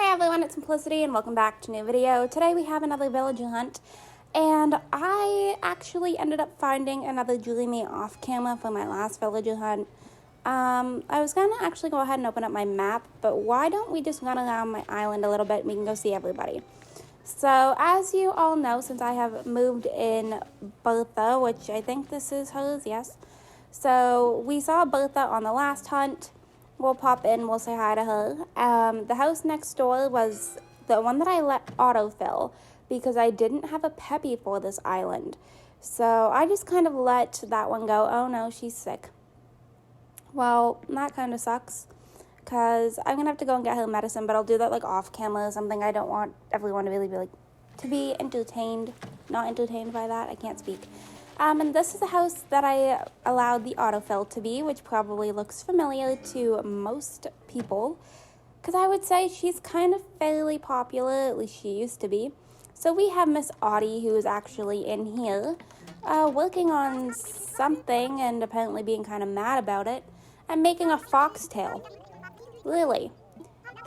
Hey everyone, it's Simplicity and welcome back to a new video. Today we have another villager hunt and I actually ended up finding another Julie Me off camera for my last villager hunt. I was gonna actually go ahead and open up my map, but why don't we just run around my island a little bit and we can go see everybody. So as you all know, since I have moved in Bertha, which I think this is hers, yes. So we saw Bertha on the last hunt. We'll pop in, we'll say hi to her. The house next door was the one that I let autofill because I didn't have a peppy for this island. So I just kind of let that one go. Oh no, she's sick. Well, that kind of sucks because I'm going to have to go and get her medicine, but I'll do that like off camera or something. I don't want everyone to really be like, to be entertained, not entertained by that. I can't speak. And this is the house that I allowed the autofill to be, which probably looks familiar to most people, because I would say she's kind of fairly popular, at least she used to be. So we have Miss Audie, who is actually in here, working on something and apparently being kind of mad about it, and making a foxtail. Really.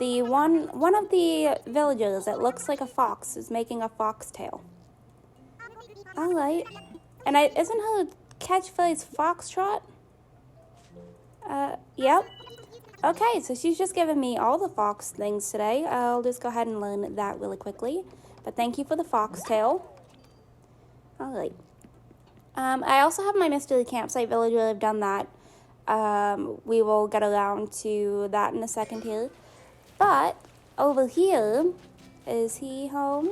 The one of the villagers that looks like a fox is making a foxtail. All right. And isn't her catchphrase foxtrot? Yep. Okay, so she's just giving me all the fox things today. I'll just go ahead and learn that really quickly. But thank you for the foxtail. All right. I also have my mystery campsite villager. I've done that. We will get around to that in a second here. But over here, is he home?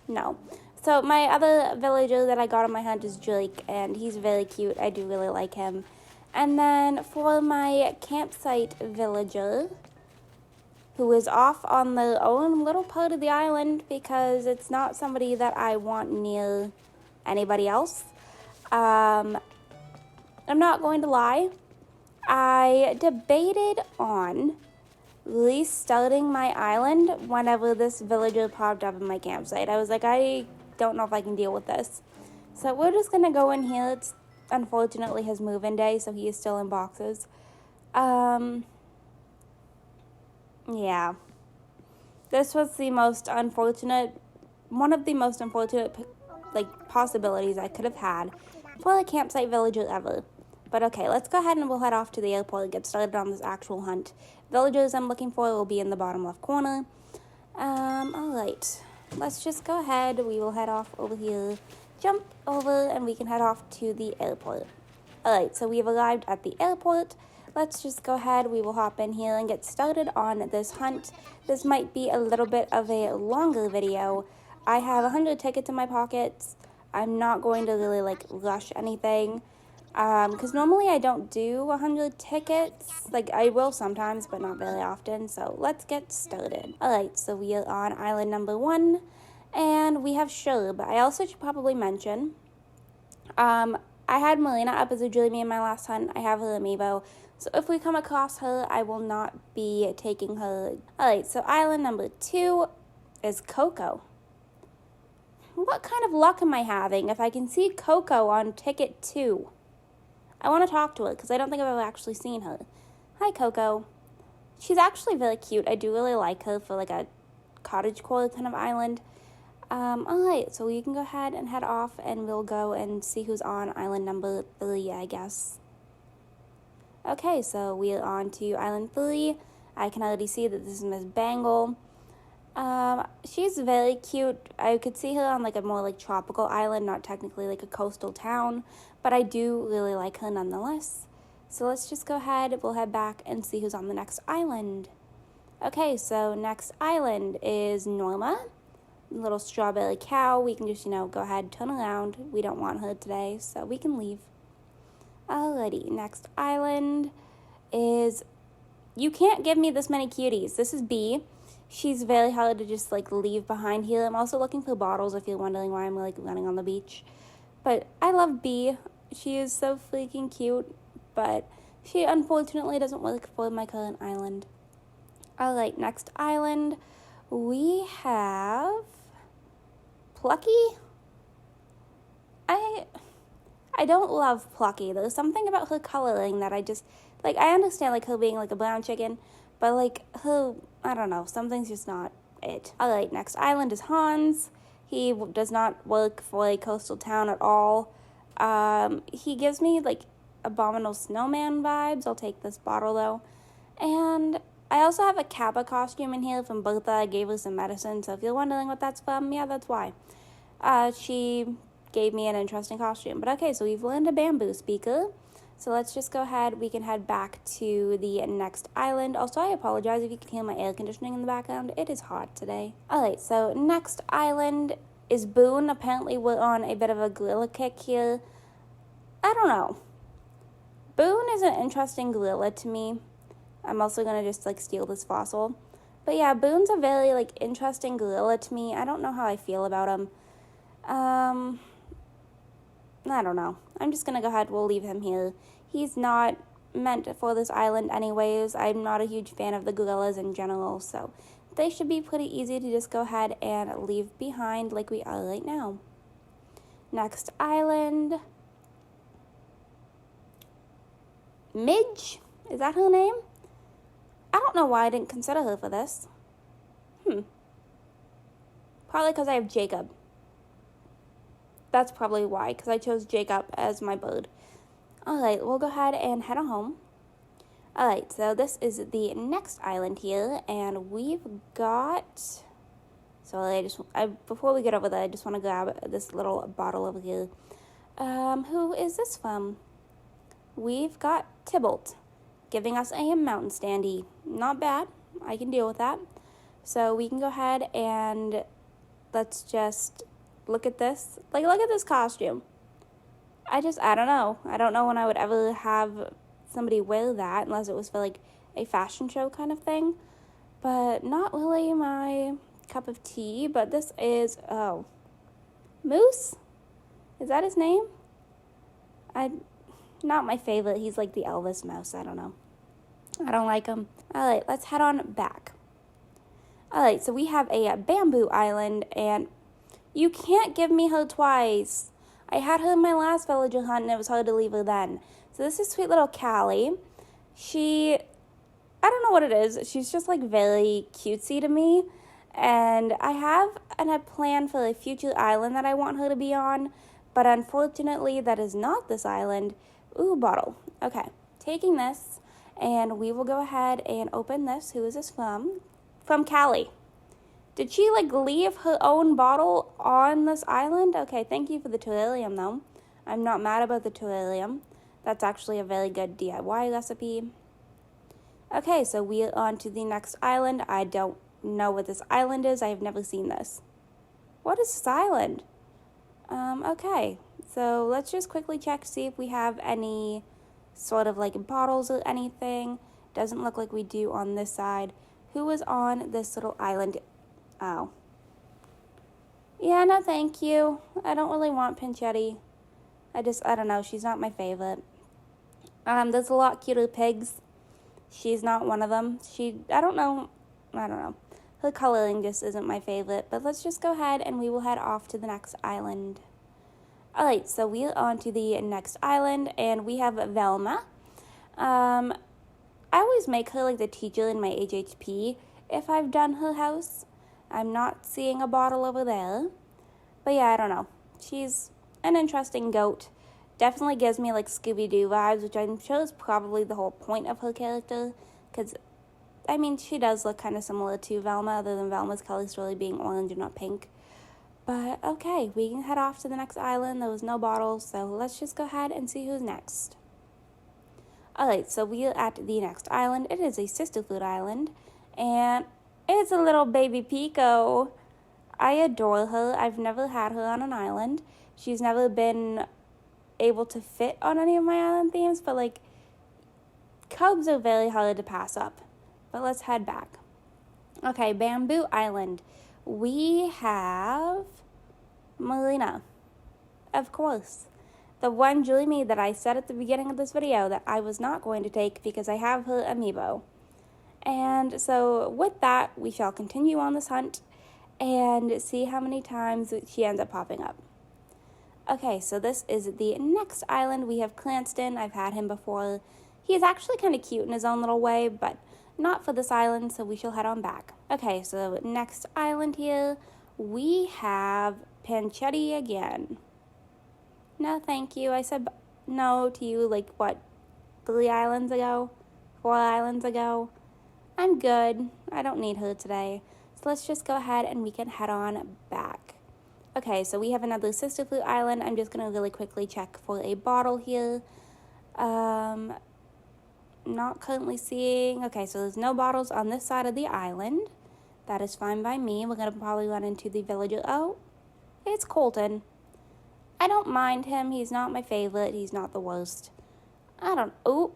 No. So my other villager that I got on my hunt is Drake, and he's very cute. I do really like him. And then for my campsite villager, who is off on their own little part of the island because it's not somebody that I want near anybody else. I'm not going to lie. I debated on restarting my island whenever this villager popped up in my campsite. I was like, I don't know if I can deal with this. So we're just gonna go in here. It's unfortunately his move-in day, so he is still in boxes. Yeah. This was the most unfortunate, one of the most unfortunate possibilities I could have had for a campsite villager ever. But okay, let's go ahead and we'll head off to the airport and get started on this actual hunt. Villagers I'm looking for will be in the bottom left corner. Alright. Let's just go ahead. We will head off over here, jump over, and we can head off to the airport. Alright, so we have arrived at the airport. Let's just go ahead. We will hop in here and get started on this hunt. This might be a little bit of a longer video. I have 100 tickets in my pockets. I'm not going to really rush anything. Because normally I don't do 100 tickets. I will sometimes, but not very often. So let's get started. Alright, so we are on island number 1. And we have Sherb. I also should probably mention, I had Marina up as a Julie Me in my last hunt. I have her amiibo. So if we come across her, I will not be taking her. Alright, so island number 2 is Coco. What kind of luck am I having if I can see Coco on ticket 2? I want to talk to her because I don't think I've ever actually seen her. Hi, Coco. She's actually very cute. I do really like her for a cottagecore kind of island. Alright, so we can go ahead and head off and we'll go and see who's on island number 3, I guess. Okay, so we are on to island 3. I can already see that this is Miss Bangle. She's very cute. I could see her on a more tropical island, not technically a coastal town, but I do really like her nonetheless. So let's just go ahead, we'll head back and see who's on the next island. Okay, so next island is Norma, little strawberry cow. We can just, go ahead, turn around. We don't want her today, so we can leave. Alrighty, next island is, you can't give me this many cuties. This is Bee. She's very hard to just leave behind here. I'm also looking for bottles if you're wondering why I'm running on the beach. But I love Bee. She is so freaking cute, but she unfortunately doesn't work for my current island. Alright, next island we have Plucky. I don't love Plucky. There's something about her coloring that I just I understand her being a brown chicken, But, like, I don't know, something's just not it. Alright, next island is Hans. He does not work for a coastal town at all. He gives me, like, abominable snowman vibes. I'll take this bottle, though. And I also have a Kappa costume in here from Bertha. I gave her some medicine, so if you're wondering what that's from, yeah, that's why. She gave me an interesting costume. But okay, so we've learned a bamboo speaker. So let's just go ahead. We can head back to the next island. Also, I apologize if you can hear my air conditioning in the background. It is hot today. Alright, so next island is Boone. Apparently, we're on a bit of a gorilla kick here. I don't know. Boone is an interesting gorilla to me. I'm also going to just, like, steal this fossil. But yeah, Boone's a very, like, interesting gorilla to me. I don't know how I feel about him. I don't know. I'm just going to go ahead. We'll leave him here. He's not meant for this island anyways. I'm not a huge fan of the gorillas in general, so they should be pretty easy to just go ahead and leave behind like we are right now. Next island. Midge? Is that her name? I don't know why I didn't consider her for this. Probably because I have Jacob. That's probably why, because I chose Jacob as my bird. Alright, we'll go ahead and head on home. Alright, so this is the next island here, and we've got... So before we get over there, I just want to grab this little bottle over here. Who is this from? We've got Tybalt, giving us a mountain standee. Not bad. I can deal with that. So we can go ahead and let's just look at this. Like, look at this costume. I don't know. I don't know when I would ever have somebody wear that unless it was for, like, a fashion show kind of thing. But not really my cup of tea. But this is, Moose? Is that his name? Not my favorite. He's like the Elvis mouse. I don't know. I don't like him. Alright, let's head on back. Alright, so we have a bamboo island, and you can't give me her twice. I had her in my last villager hunt, and it was hard to leave her then. So this is sweet little Callie. I don't know what it is. She's just, like, very cutesy to me. And I have a plan for a future island that I want her to be on. But unfortunately, that is not this island. Ooh, bottle. Okay, taking this, and we will go ahead and open this. Who is this from? From Callie. Did she, like, leave her own bottle on this island? Okay, thank you for the terrarium, though. I'm not mad about the terrarium. That's actually a very good DIY recipe. Okay, so we are on to the next island. I don't know what this island is. I have never seen this. What is this island? Okay, so let's just quickly check to see if we have any sort of, like, bottles or anything. Doesn't look like we do on this side. Who is on this little island? Oh. Yeah, no thank you. I don't really want Pinchetti. I don't know. She's not my favorite. There's a lot cuter pigs. She's not one of them. I don't know. Her coloring just isn't my favorite. But let's just go ahead and we will head off to the next island. Alright, so we are on to the next island, and we have Velma. I always make her like the teacher in my HHP if I've done her house. I'm not seeing a bottle over there. But yeah, I don't know. She's an interesting goat. Definitely gives me like Scooby-Doo vibes, which I'm sure is probably the whole point of her character. Because, I mean, she does look kind of similar to Velma, other than Velma's color story being orange and not pink. But, okay, we can head off to the next island. There was no bottles, so let's just go ahead and see who's next. Alright, so we are at the next island. It is a sisterhood island, and it's a little baby Pico. I adore her. I've never had her on an island. She's never been able to fit on any of my island themes, but, like, cubs are very hard to pass up. But let's head back. Okay, Bamboo Island. We have Marina, of course. The one Dreamy that I said at the beginning of this video that I was not going to take because I have her amiibo. And so with that, we shall continue on this hunt and see how many times she ends up popping up. Okay, so this is the next island. We have Cranston. I've had him before. He is actually kind of cute in his own little way, but not for this island, so we shall head on back. Okay, so next island here, we have Panchetti again. No, thank you. I said no to you, like, what, 3 islands ago? 4 islands ago? I'm good. I don't need her today. So let's just go ahead and we can head on back. Okay, so we have another sister flute island. I'm just going to really quickly check for a bottle here. Not currently seeing. Okay, so there's no bottles on this side of the island. That is fine by me. We're going to probably run into the villager. Oh, it's Colton. I don't mind him. He's not my favorite. He's not the worst. Oh.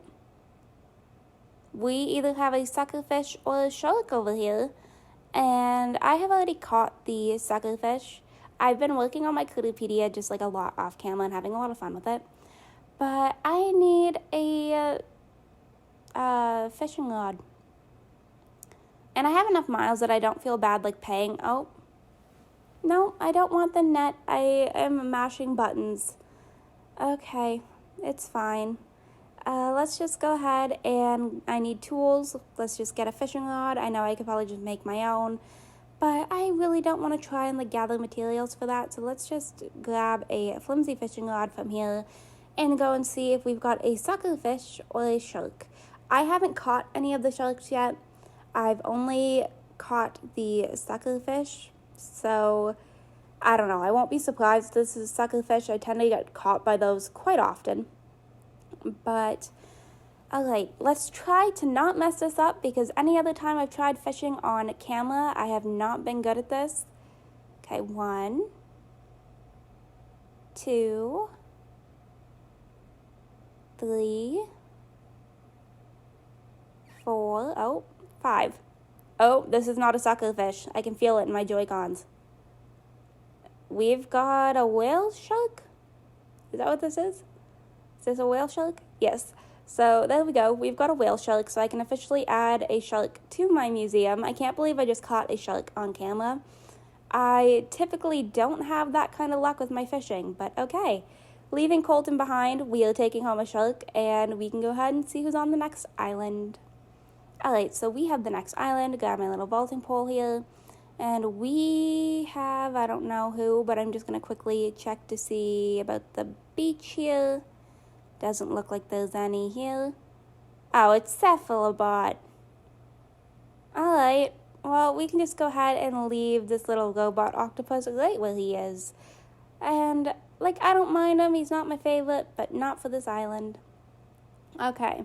We either have a suckerfish or a shark over here. And I have already caught the suckerfish. I've been working on my Critterpedia just like a lot off camera and having a lot of fun with it. But I need a fishing rod. And I have enough miles that I don't feel bad like paying. Oh, no, I don't want the net. I am mashing buttons. Okay, it's fine. Let's just go ahead and I need tools. Let's just get a fishing rod. I know I could probably just make my own, but I really don't want to try and like gather materials for that. So let's just grab a flimsy fishing rod from here and go and see if we've got a suckerfish or a shark. I haven't caught any of the sharks yet. I've only caught the suckerfish, so I don't know. I won't be surprised if this is a suckerfish. I tend to get caught by those quite often. But, alright, let's try to not mess this up because any other time I've tried fishing on camera, I have not been good at this. Okay, 1, 2, 3, 4, oh, 5. Oh, this is not a suckerfish. I can feel it in my Joy-Cons. We've got a whale shark? Is that what this is? Is this a whale shark? Yes. So there we go. We've got a whale shark, so I can officially add a shark to my museum. I can't believe I just caught a shark on camera. I typically don't have that kind of luck with my fishing, but okay. Leaving Colton behind, we are taking home a shark, and we can go ahead and see who's on the next island. Alright, so we have the next island. Got my little vaulting pole here. And we have, I don't know who, but I'm just going to quickly check to see about the beach here. Doesn't look like there's any here. Oh, it's Cephalobot. Alright, well, we can just go ahead and leave this little robot octopus right where he is. And, like, I don't mind him. He's not my favorite, but not for this island. Okay.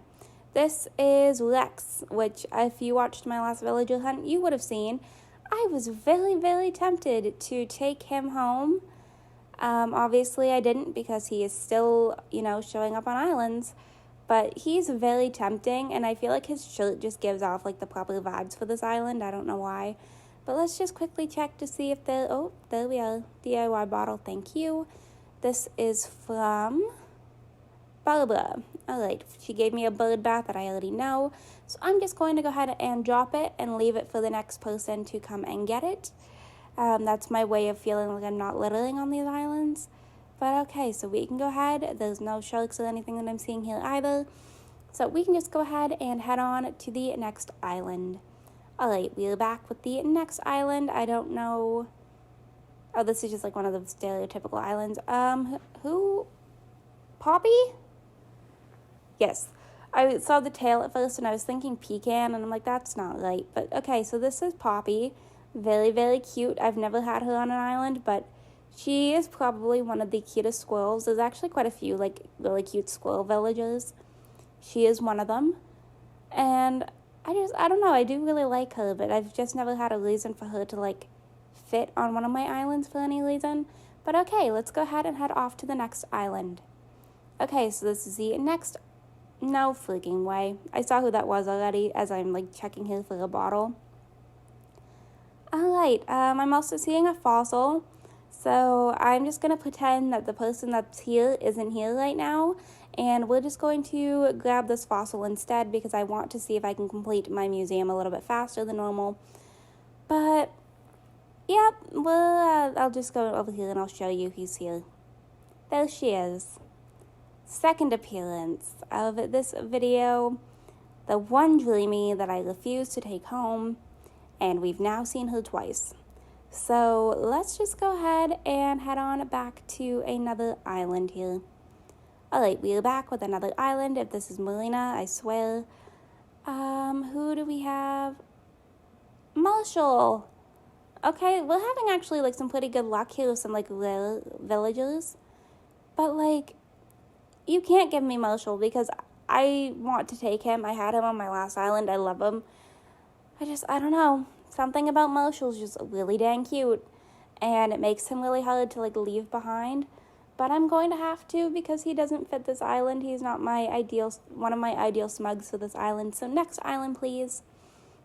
This is Lex, which if you watched my last villager hunt, you would have seen. I was very, very tempted to take him home. Obviously, I didn't because he is still, showing up on islands. But he's very tempting, and I feel like his shirt just gives off, like, the proper vibes for this island. I don't know why. But let's just quickly check to see if there we are. DIY bottle, thank you. This is from Barbara. Alright, she gave me a bird bath that I already know. So I'm just going to go ahead and drop it and leave it for the next person to come and get it. That's my way of feeling like I'm not littering on these islands. But okay, so we can go ahead. There's no sharks or anything that I'm seeing here either. So we can just go ahead and head on to the next island. Alright, we're back with the next island. I don't know. Oh, this is just like one of the stereotypical islands. Who? Poppy? Yes. I saw the tail at first and I was thinking pecan and I'm like, that's not right. But okay, so this is Poppy. Very, very cute. I've never had her on an island, but she is probably one of the cutest squirrels. There's actually quite a few, like, really cute squirrel villagers. She is one of them. And I don't know, I do really like her, but I've just never had a reason for her to, like, fit on one of my islands for any reason. But okay, let's go ahead and head off to the next island. Okay, so this is the next. No freaking way. I saw who that was already as I'm, like, checking here for a bottle. Alright, I'm also seeing a fossil. So I'm just going to pretend that the person that's here isn't here right now. And we're just going to grab this fossil instead because I want to see if I can complete my museum a little bit faster than normal. But, yep, well, I'll just go over here and I'll show you who's here. There she is. Second appearance of this video. The one dreamy that I refused to take home, and we've now seen her twice. So let's just go ahead and head on back to another island here. Alright, we are back with another island. If this is Marina, I swear. Who do we have? Marshall! Okay, we're having actually, like, some pretty good luck here with some, like, villagers. But, like, you can't give me Marshall because I want to take him. I had him on my last island. I love him. I don't know. Something about Marshall's just really dang cute. And it makes him really hard to, like, leave behind. But I'm going to have to because he doesn't fit this island. He's not one of my ideal smugs for this island. So next island, please.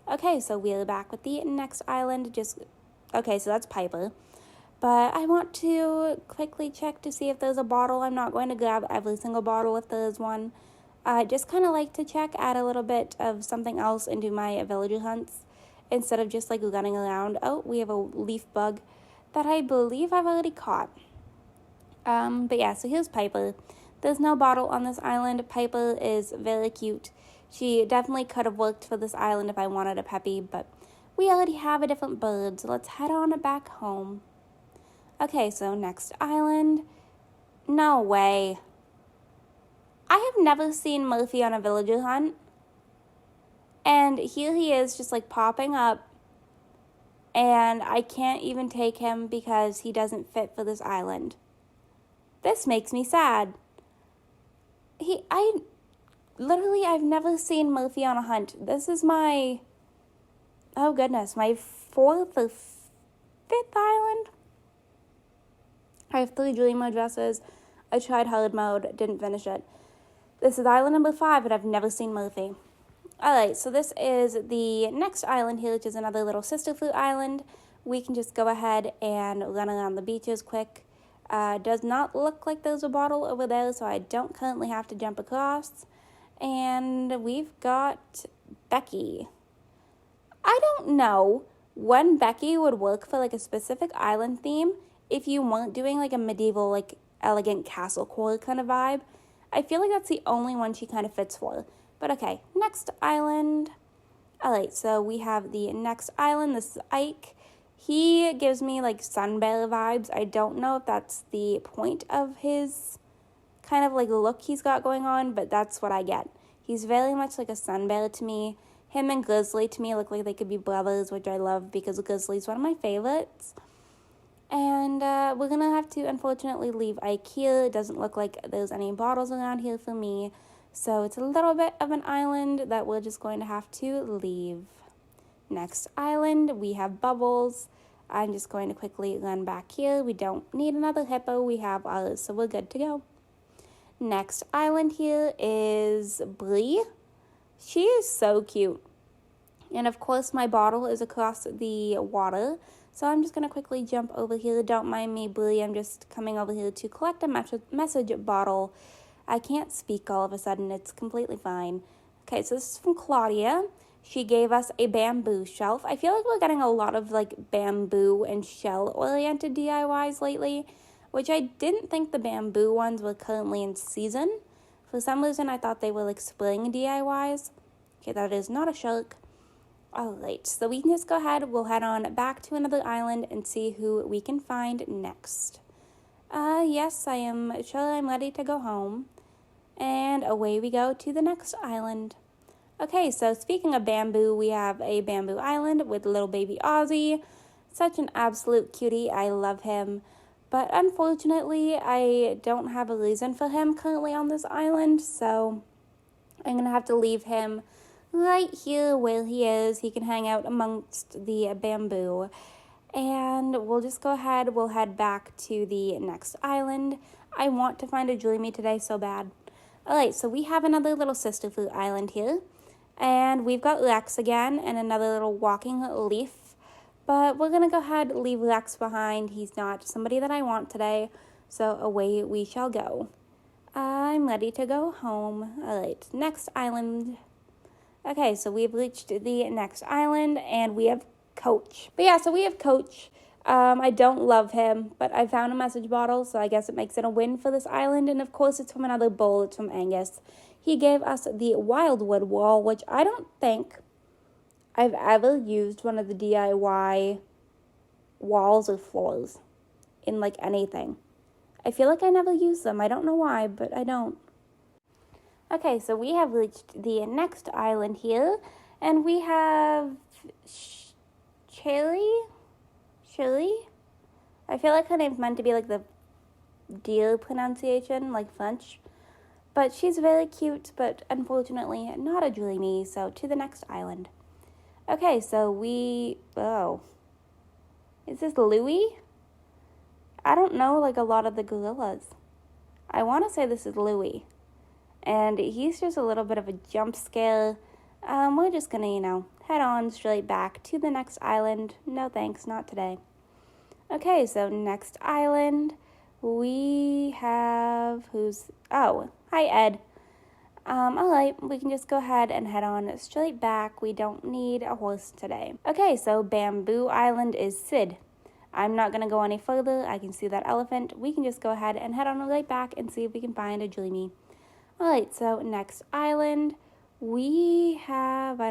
Okay, so we're back with the next island. Okay, so that's Piper. But I want to quickly check to see if there's a bottle. I'm not going to grab every single bottle if there is one. I just kind of like to add a little bit of something else into my villager hunts instead of just like running around. Oh, we have a leaf bug that I believe I've already caught. But yeah, so here's Piper. There's no bottle on this island. Piper is very cute. She definitely could have worked for this island if I wanted a Peppy, but we already have a different bird, so let's head on back home. Okay, so next island. No way. I have never seen Murphy on a villager hunt. And here he is just like popping up. And I can't even take him because he doesn't fit for this island. This makes me sad. I've never seen Murphy on a hunt. This is my 4th or 5th island. I have 3 dreamer dresses. I tried hard mode, didn't finish it. This is island number 5, and I've never seen Murphy. Alright, so this is the next island here, which is another little sister fruit island. We can just go ahead and run around the beaches quick. Does not look like there's a bottle over there, so I don't currently have to jump across. And we've got Becky. I don't know when Becky would work for like a specific island theme if you weren't doing like a medieval, like elegant castle core kind of vibe. I feel like that's the only one she kind of fits for. But okay, next island. Alright, so we have the next island. This is Ike. He gives me like sun bear vibes. I don't know if that's the point of his kind of like look he's got going on, but that's what I get. He's very much like a sun bear to me. Him and Grizzly to me look like they could be brothers, which I love because Grizzly's one of my favorites. And we're going to have to, unfortunately, leave Ike here. It doesn't look like there's any bottles around here for me. So it's a little bit of an island that we're just going to have to leave. Next island, we have Bubbles. I'm just going to quickly run back here. We don't need another hippo. We have ours, so we're good to go. Next island here is Bree. She is so cute. And of course, my bottle is across the water. So I'm just going to quickly jump over here. Don't mind me, Bree. I'm just coming over here to collect a message bottle. I can't speak all of a sudden. It's completely fine. Okay, so this is from Claudia. She gave us a bamboo shelf. I feel like we're getting a lot of like bamboo and shell-oriented DIYs lately, which I didn't think the bamboo ones were currently in season. For some reason, I thought they were like spring DIYs. Okay, that is not a shark. Alright, so we can just go ahead. We'll head on back to another island and see who we can find next. Yes, I am sure I'm ready to go home. And away we go to the next island. Okay, so speaking of bamboo, we have a bamboo island with little baby Ozzy. Such an absolute cutie. I love him. But unfortunately, I don't have a reason for him currently on this island, so I'm going to have to leave him right here where he is. He can hang out amongst the bamboo. And we'll just go ahead. We'll head back to the next island. I want to find a dreamy today so bad. Alright, so we have another little sister fruit island here. And we've got Lex again and another little walking leaf. But we're going to go ahead and leave Lex behind. He's not somebody that I want today. So away we shall go. I'm ready to go home. Alright, next island. Okay, so we've reached the next island and we have Coach. But yeah, so we have Coach. I don't love him, but I found a message bottle, so I guess it makes it a win for this island. And of course, it's from another bull. It's from Angus. he gave us the Wildwood wall, which I don't think I've ever used one of the DIY walls or floors in like anything. I feel like I never use them. I don't know why, but I don't. Okay, so we have reached the next island here, and we have Cherry? I feel like her name's meant to be like the deer pronunciation, like French. But she's very cute, but unfortunately not a dreamy, so to the next island. Okay, so is this Louie? I don't know like a lot of the gorillas. I want to say this is Louie. And he's just a little bit of a jump scare. We're just gonna, head on straight back to the next island. No thanks, not today. Okay, so next island, we have, hi Ed. Alright, we can just go ahead and head on straight back. We don't need a horse today. Okay, so Bamboo Island is Sid. I'm not going to go any further. I can see that elephant. We can just go ahead and head on right back and see if we can find a dreamy. Alright, so next island, we have, bye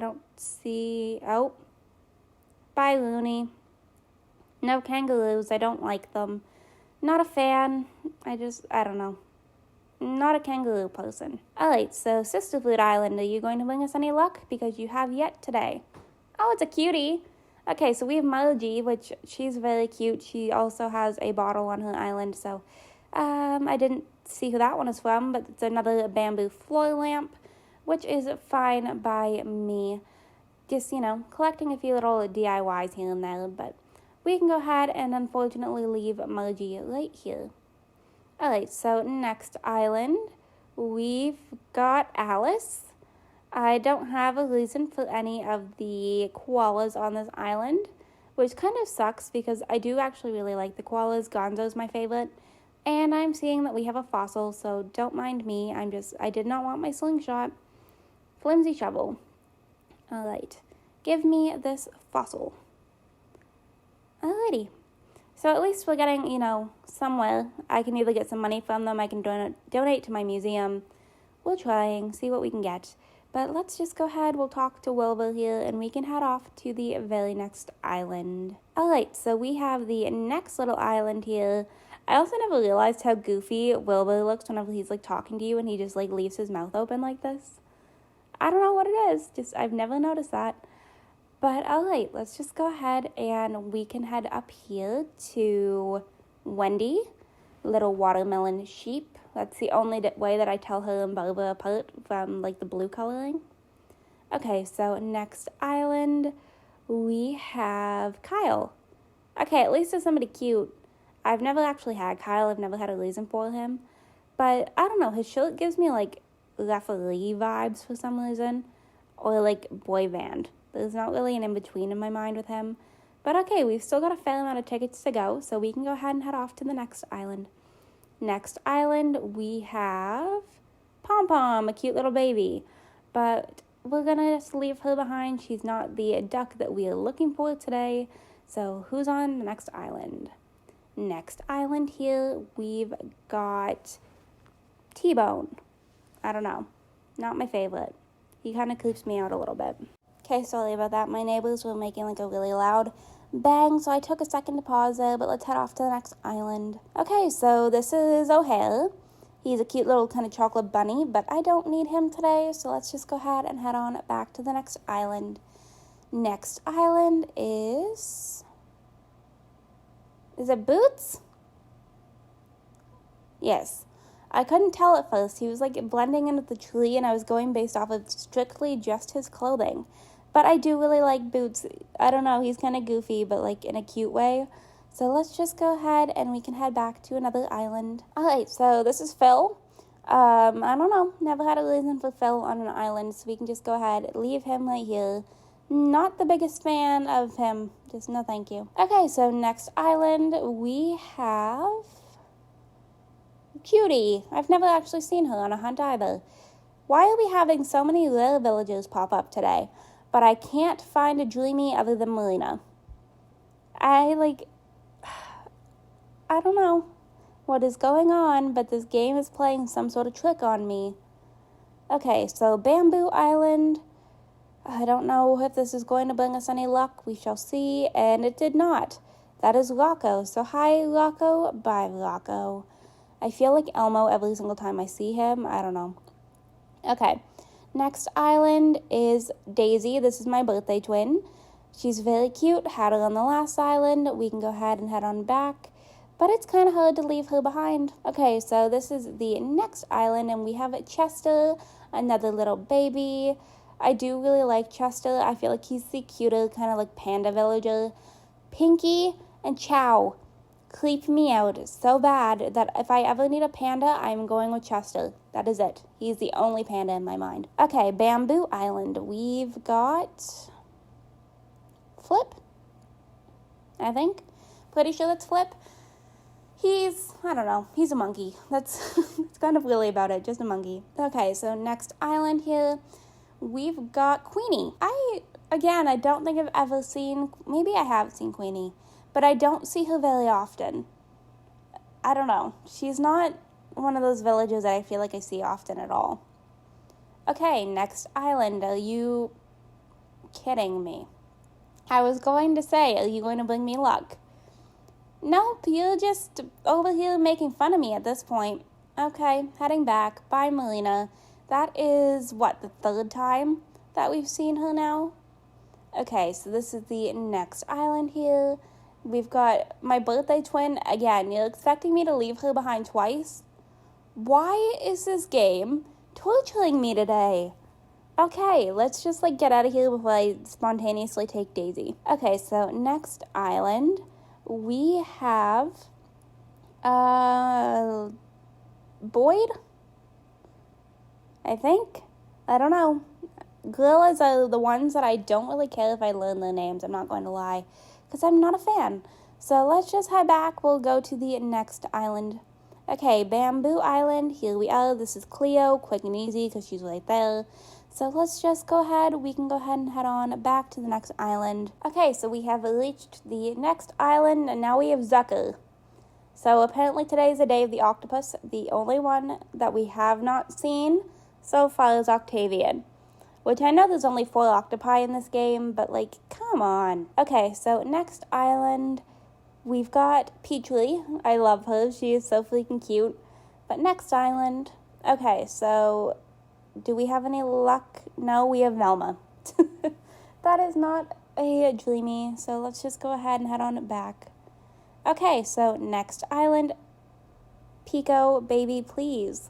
Looney. No kangaroos, I don't like them. Not a fan, I don't know. Not a kangaroo person. Alright, so Sisterfood Island, are you going to bring us any luck? Because you have yet today. Oh, it's a cutie. Okay, so we have Margie, which she's very cute. She also has a bottle on her island, so I didn't see who that one is from, but it's another bamboo floor lamp, which is fine by me. Just, collecting a few little DIYs here and there, but we can go ahead and unfortunately leave Margie right here. Alright, so next island, we've got Alice. I don't have a reason for any of the koalas on this island, which kind of sucks because I do actually really like the koalas. Gonzo's my favorite. And I'm seeing that we have a fossil, so don't mind me. I did not want my slingshot. Flimsy shovel. Alright, give me this fossil. Alrighty. So at least we're getting, somewhere. I can either get some money from them, I can donate to my museum. We're trying, see what we can get. But let's just go ahead, we'll talk to Wilbur here, and we can head off to the very next island. Alright, so we have the next little island here. I also never realized how goofy Wilbur looks whenever he's, talking to you and he just, leaves his mouth open like this. I don't know what it is, I've never noticed that. But alright, let's just go ahead and we can head up here to Wendy, little watermelon sheep. That's the only way that I tell her and Barbara apart from, the blue coloring. Okay, so next island, we have Kyle. Okay, at least it's somebody cute. I've never actually had Kyle. I've never had a reason for him. But, I don't know, his shirt gives me, referee vibes for some reason. Or, boy band. There's not really an in-between in my mind with him. But okay, we've still got a fair amount of tickets to go, so we can go ahead and head off to the next island. Next island, we have Pom Pom, a cute little baby. But we're going to just leave her behind. She's not the duck that we are looking for today. So who's on the next island? Next island here, we've got T-Bone. I don't know. Not my favorite. He kind of creeps me out a little bit. Okay, sorry about that. My neighbors were making a really loud bang, so I took a second to pause there, but let's head off to the next island. Okay, so this is O'Hare. He's a cute little kind of chocolate bunny, but I don't need him today, so let's just go ahead and head on back to the next island. Next island is it Boots? Yes. I couldn't tell at first. He was blending in with the tree, and I was going based off of strictly just his clothing. But I do really like Boots. I don't know, he's kind of goofy, but in a cute way. So let's just go ahead and we can head back to another island. Alright, so this is Phil. I don't know, never had a reason for Phil on an island, so we can just go ahead, leave him right here. Not the biggest fan of him, just no thank you. Okay, so next island we have Cutie. I've never actually seen her on a hunt either. Why are we having so many rare villagers pop up today? But I can't find a dreamy other than Marina. I don't know what is going on, but this game is playing some sort of trick on me. Okay, so Bamboo Island. I don't know if this is going to bring us any luck. We shall see. And it did not. That is Rocco. So hi, Rocco. Bye, Rocco. I feel like Elmo every single time I see him. I don't know. Okay. Next island is Daisy. This is my birthday twin. She's very cute. Had her on the last island. We can go ahead and head on back. But it's kind of hard to leave her behind. Okay, so this is the next island, and we have Chester, another little baby. I do really like Chester. I feel like he's the cuter, kind of like panda villager. Pinky and Chow creep me out so bad that if I ever need a panda, I'm going with Chester. That is it. He's the only panda in my mind. Okay, Bamboo Island. We've got Flip, I think. Pretty sure that's Flip. I don't know, he's a monkey. That's kind of really about it, just a monkey. Okay, so next island here, we've got Queenie. I don't think I've ever seen, maybe I have seen Queenie, but I don't see her very often. I don't know. She's not one of those villages that I feel like I see often at all. Okay, next island. Are you kidding me? I was going to say, are you going to bring me luck? Nope, you're just over here making fun of me at this point. Okay, heading back. Bye, Melina. That is, the third time that we've seen her now? Okay, so this is the next island here. We've got my birthday twin. Again, you're expecting me to leave her behind twice? Why is this game torturing me today? Okay, let's just get out of here before I spontaneously take Daisy. Okay, so next island, we have Boyd, I think. I don't know. Gorillas are the ones that I don't really care if I learn their names, I'm not going to lie, because I'm not a fan. So let's just head back. We'll go to the next island. Okay, Bamboo Island, here we are. This is Cleo, quick and easy because she's right there. So let's just go ahead. We can go ahead and head on back to the next island. Okay, so we have reached the next island, and now we have Zucker. So apparently today is the day of the octopus. The only one that we have not seen so far is Octavian, which I know there's only 4 octopi in this game, but come on. Okay, so next island, we've got Peachly. I love her. She is so freaking cute. But next island, okay, so do we have any luck? No, we have Velma. That is not a dreamy, so let's just go ahead and head on back. Okay, so next island, Pico, baby, please.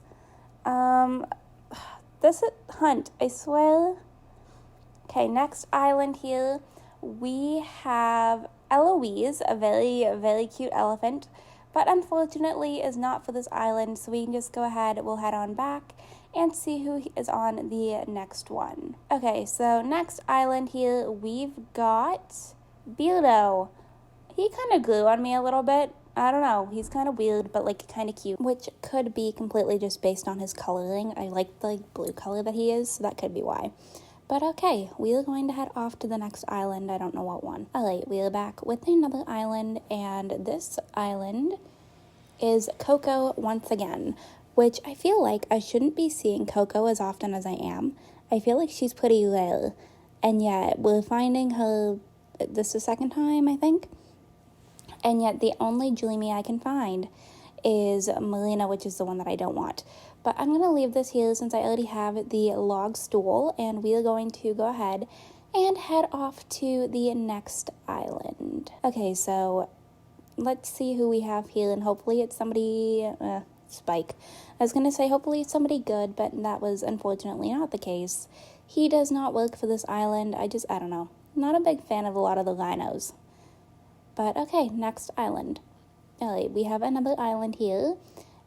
This is Hunt, I swear. Okay, next island here, we have Eloise, a very, very cute elephant, but unfortunately is not for this island, so we can just go ahead, we'll head on back and see who is on the next one. Okay, so next island here, we've got Beardo. He kind of grew on me a little bit. I don't know, he's kind of weird, but kind of cute, which could be completely just based on his coloring. I like the blue color that he is, so that could be why. But okay, we are going to head off to the next island. I don't know what one. Alright, we are back with another island, and this island is Coco once again, which I feel like I shouldn't be seeing Coco as often as I am. I feel like she's pretty rare, and yet we're finding her, this is the second time, I think, and yet the only Dreamy I can find is Melina, which is the one that I don't want. But I'm going to leave this here since I already have the log stool, and we are going to go ahead and head off to the next island. Okay, so let's see who we have here, and hopefully it's somebody, Spike. I was going to say hopefully it's somebody good, but that was unfortunately not the case. He does not work for this island. I don't know. Not a big fan of a lot of the rhinos. But okay, next island. Alright, we have another island here,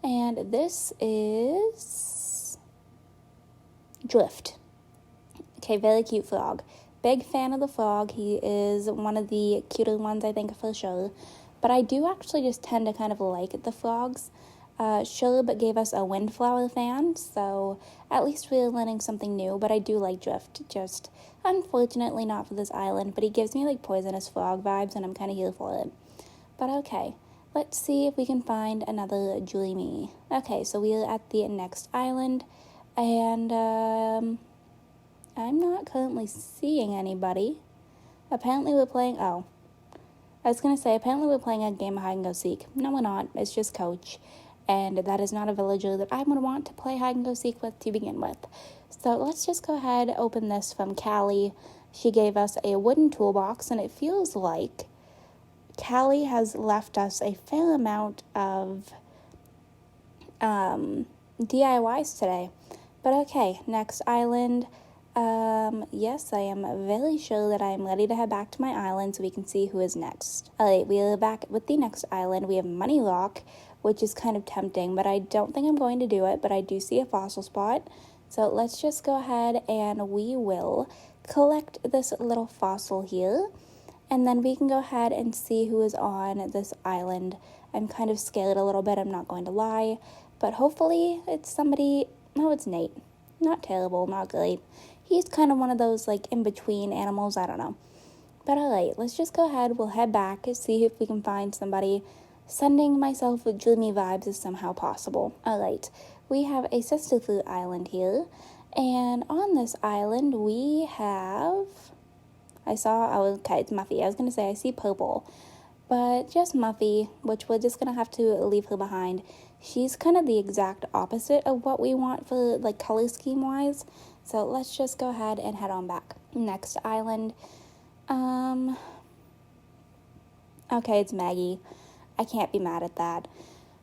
and this is Drift. Okay, very cute frog. Big fan of the frog. He is one of the cuter ones, I think, for sure. But I do actually just tend to kind of like the frogs. Sherb gave us a windflower fan, so at least we're learning something new. But I do like Drift, just unfortunately not for this island. But he gives me poisonous frog vibes, and I'm kind of here for it. But okay, let's see if we can find another Dreamy. Okay, so we are at the next island, And I'm not currently seeing anybody. Apparently we're playing, I was going to say, apparently we're playing a game of hide and go seek. No, we're not. It's just Coach. And that is not a villager that I would want to play hide and go seek with to begin with. So let's just go ahead and open this from Callie. She gave us a wooden toolbox, and it feels like Callie has left us a fair amount of DIYs today. But okay, next island. Yes, I am very sure that I am ready to head back to my island so we can see who is next. Alright, we are back with the next island. We have Money Rock, which is kind of tempting, but I don't think I'm going to do it, but I do see a fossil spot. So let's just go ahead and we will collect this little fossil here, and then we can go ahead and see who is on this island. I'm kind of scared a little bit, I'm not going to lie, but hopefully it's somebody. No, it's Nate. Not terrible, not great. He's kind of one of those like in-between animals, I don't know. But alright, let's just go ahead, we'll head back and see if we can find somebody. Sending myself with dreamy vibes is somehow possible. Alright, we have a sister fruit island here, and on this island we have, it's Muffy. I was going to say I see purple, but just Muffy, which we're just going to have to leave her behind. She's kind of the exact opposite of what we want for like color scheme wise. So let's just go ahead and head on back. Next island. Okay, it's Maggie. I can't be mad at that.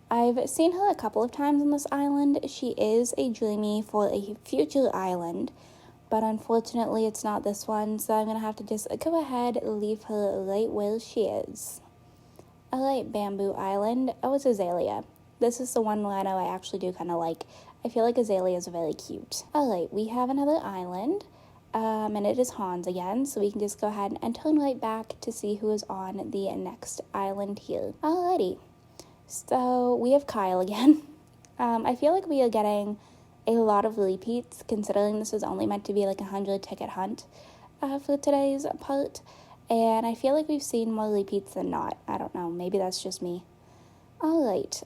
I've seen her a couple of times on this island. She is a dreamy for a future island, but unfortunately it's not this one, so I'm going to have to just go ahead and leave her right where she is. Alright, Bamboo Island. Oh, it's Azalea. This is the one I know I actually do kind of like. I feel like Azalea is very cute. Alright, we have another island, and it is Hans again, so we can just go ahead and turn right back to see who is on the next island here. Alrighty, so we have Kyle again. I feel like we are getting a lot of repeats, considering this is only meant to be like a 100 ticket hunt for today's part, and I feel like we've seen more repeats than not. I don't know, maybe that's just me. Alright,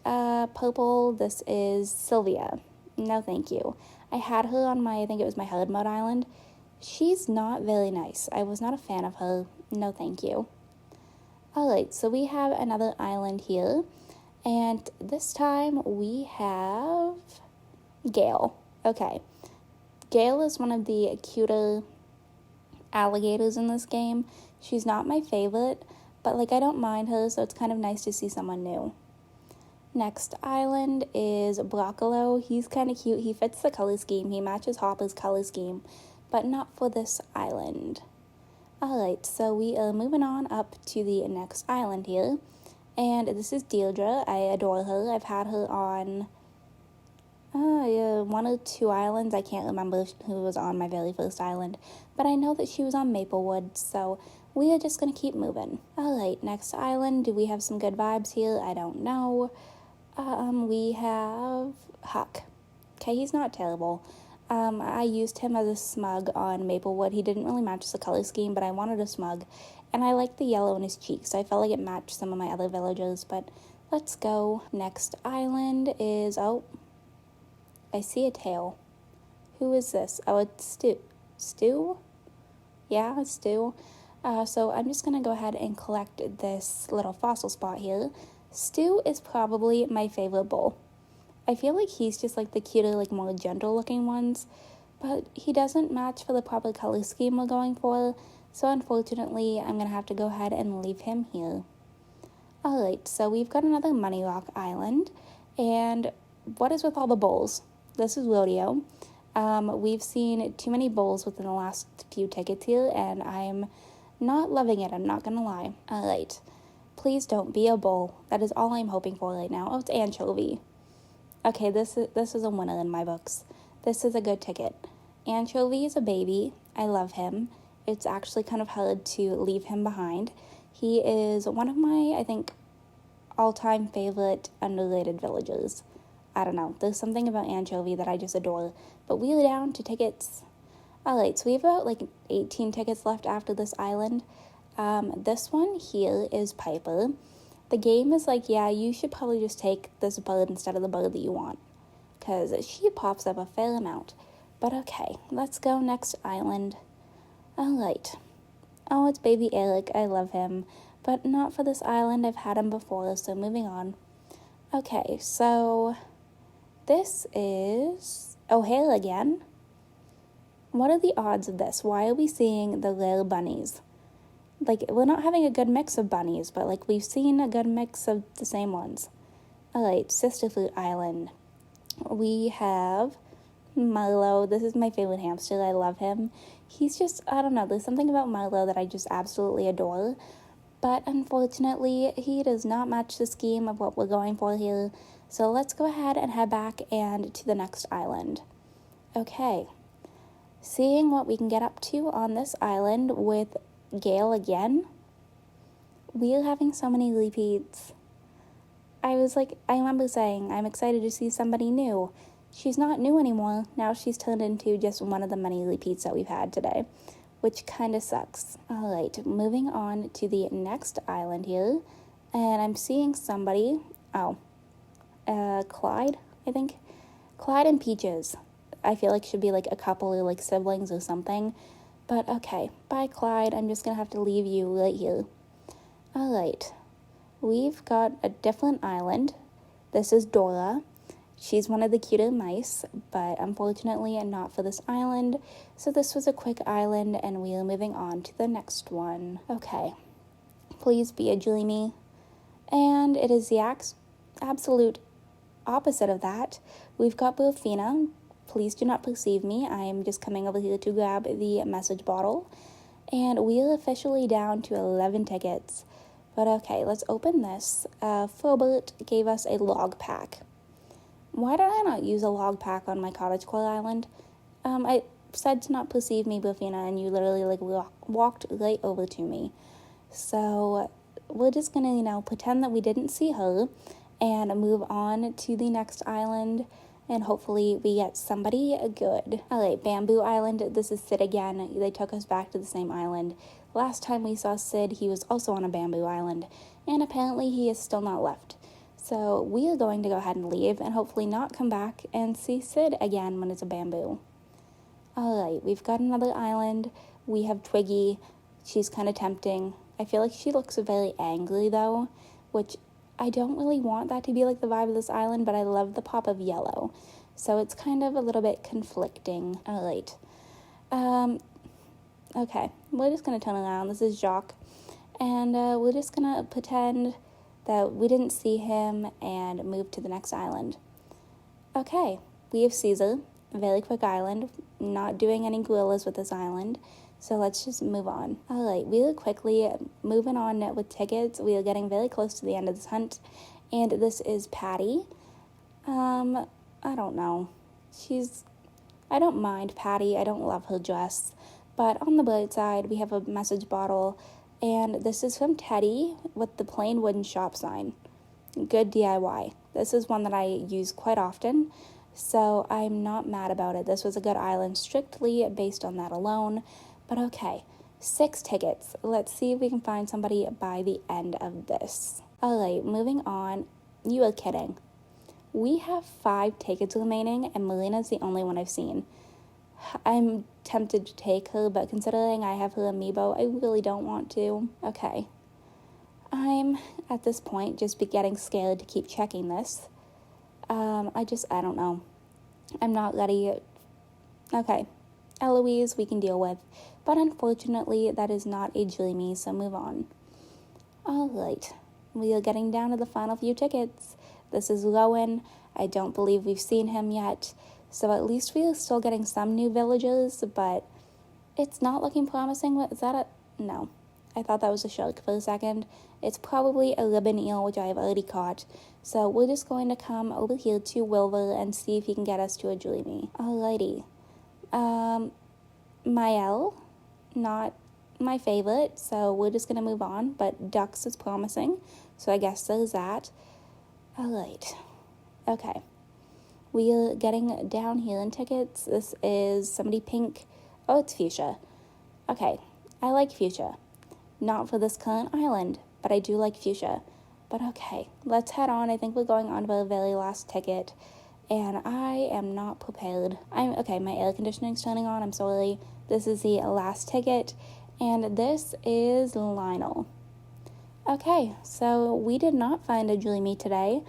purple, this is Sylvia. No thank you. I had her on I think it was my herd mode island. She's not very nice. I was not a fan of her. No thank you. Alright, so we have another island here, and this time we have Gale. Okay, Gale is one of the cuter alligators in this game. She's not my favorite, but like I don't mind her, so it's kind of nice to see someone new. Next island is Broccolo. He's kind of cute. He fits the color scheme. He matches Hopper's color scheme, but not for this island. Alright, so we are moving on up to the next island here, and this is Deirdre. I adore her. I've had her on one or two islands. I can't remember who was on my very first island, but I know that she was on Maplewood, so we are just going to keep moving. Alright, next island. Do we have some good vibes here? I don't know. We have Huck. Okay, he's not terrible. I used him as a smug on Maplewood. He didn't really match the color scheme, but I wanted a smug, and I liked the yellow in his cheeks. I felt like it matched some of my other villagers, but let's go. Next island is, I see a tail. Who is this? Oh, it's Stu. Stu? Yeah, it's Stu. So I'm just going to go ahead and collect this little fossil spot here. Stu is probably my favorite bull. I feel like he's just like the cuter, like more gentle looking ones, but he doesn't match for the proper color scheme we're going for, so unfortunately I'm going to have to go ahead and leave him here. Alright, so we've got another Money Rock Island, and what is with all the bulls? This is Rodeo. We've seen too many bulls within the last few tickets here, and I'm not loving it, I'm not going to lie. Alright. Please don't be a bull. That is all I'm hoping for right now. Oh, it's Anchovy. Okay, this is a winner in my books. This is a good ticket. Anchovy is a baby. I love him. It's actually kind of hard to leave him behind. He is one of my, I think, all-time favorite underrated villagers. I don't know. There's something about Anchovy that I just adore. But we are down to tickets. Alright, so we have about like 18 tickets left after this island. This one here is Piper. The game is like, yeah, you should probably just take this bird instead of the bird that you want. because she pops up a fair amount. But okay, let's go next island. Alright. Oh, it's baby Eric. I love him. But not for this island. I've had him before, so moving on. Okay, so this is O'Hare again. What are the odds of this? Why are we seeing the little bunnies? Like, we're not having a good mix of bunnies, but, like, we've seen a good mix of the same ones. Alright, Sisterfoot Island. We have Milo. This is my favorite hamster. I love him. He's just, I don't know, there's something about Milo that I just absolutely adore. But unfortunately, he does not match the scheme of what we're going for here. So let's go ahead and head back and to the next island. Okay. Seeing what we can get up to on this island with Gale again. We're having so many repeats. I remember saying, I'm excited to see somebody new. She's not new anymore. Now she's turned into just one of the many repeats that we've had today, which kind of sucks. Alright, moving on to the next island here. And I'm seeing somebody. Clyde, I think. Clyde and Peaches. I feel like should be like a couple or like siblings or something. But okay, bye Clyde. I'm just going to have to leave you right here. Alright. We've got a different island. This is Dora. She's one of the cuter mice, but unfortunately not for this island. So this was a quick island, and we are moving on to the next one. Okay. Please be a dreamy. And it is the absolute opposite of that. We've got Bluefina. Please do not perceive me. I am just coming over here to grab the message bottle. And we are officially down to 11 tickets. But okay, let's open this. Filbert gave us a log pack. Why did I not use a log pack on my cottagecore island? I said to not perceive me, Bluefina, and you literally like walked right over to me. So we're just gonna, pretend that we didn't see her and move on to the next island, and hopefully we get somebody good. Alright, Bamboo Island. This is Sid again. They took us back to the same island. Last time we saw Sid, he was also on a bamboo island, and apparently he is still not left. So we are going to go ahead and leave and hopefully not come back and see Sid again when it's a bamboo. Alright, we've got another island. We have Twiggy. She's kind of tempting. I feel like she looks very angry though, which I don't really want that to be like the vibe of this island, but I love the pop of yellow. So it's kind of a little bit conflicting. Alright. Okay, we're just going to turn around. This is Jacques. And we're just going to pretend that we didn't see him and move to the next island. Okay, we have Caesar. Very quick island. Not doing any gorillas with this island. So let's just move on. Alright, really quickly, moving on with tickets. We are getting very close to the end of this hunt. And this is Patty. I don't know. I don't mind Patty. I don't love her dress. But on the bright side, we have a message bottle. And this is from Teddy with the plain wooden shop sign. Good DIY. This is one that I use quite often, so I'm not mad about it. This was a good island strictly based on that alone. But okay, 6 tickets. Let's see if we can find somebody by the end of this. Alright, moving on. You are kidding. We have 5 tickets remaining, and Melina's the only one I've seen. I'm tempted to take her, but considering I have her amiibo, I really don't want to. Okay. I'm, at this point, just getting scared to keep checking this. I don't know. I'm not ready. Okay. Eloise, we can deal with. But unfortunately, that is not a dreamy, so move on. Alright. We are getting down to the final few tickets. This is Rowan. I don't believe we've seen him yet. So at least we are still getting some new villagers, but it's not looking promising. Is that a... No. I thought that was a shark for a second. It's probably a ribbon eel, which I have already caught. So we're just going to come over here to Wilbur and see if he can get us to a dreamy. Alrighty. Mael, not my favorite, so we're just going to move on. But ducks is promising, so I guess there's that. Alright. Okay. We are getting down here in tickets. This is somebody pink. Oh, it's fuchsia. Okay, I like fuchsia. Not for this current island, but I do like fuchsia. But okay, let's head on. I think we're going on to the very last ticket. and I am not prepared. Okay, my air conditioning's turning on, I'm sorry. This is the last ticket, and this is Lionel. Okay, so we did not find a dreamy today,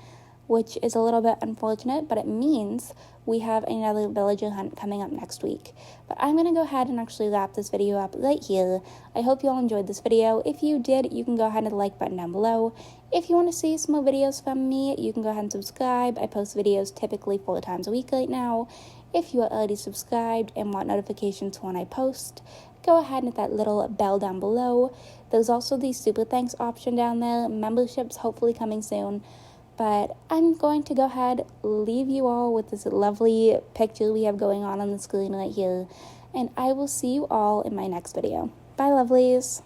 which is a little bit unfortunate, but it means we have another villager hunt coming up next week. But I'm going to go ahead and actually wrap this video up right here. I hope you all enjoyed this video. If you did, you can go ahead and hit the like button down below. If you want to see some more videos from me, you can go ahead and subscribe. I post videos typically 4 times a week right now. If you are already subscribed and want notifications when I post, go ahead and hit that little bell down below. There's also the super thanks option down there. Memberships hopefully coming soon. But I'm going to go ahead, leave you all with this lovely picture we have going on the screen right here. And I will see you all in my next video. Bye, lovelies.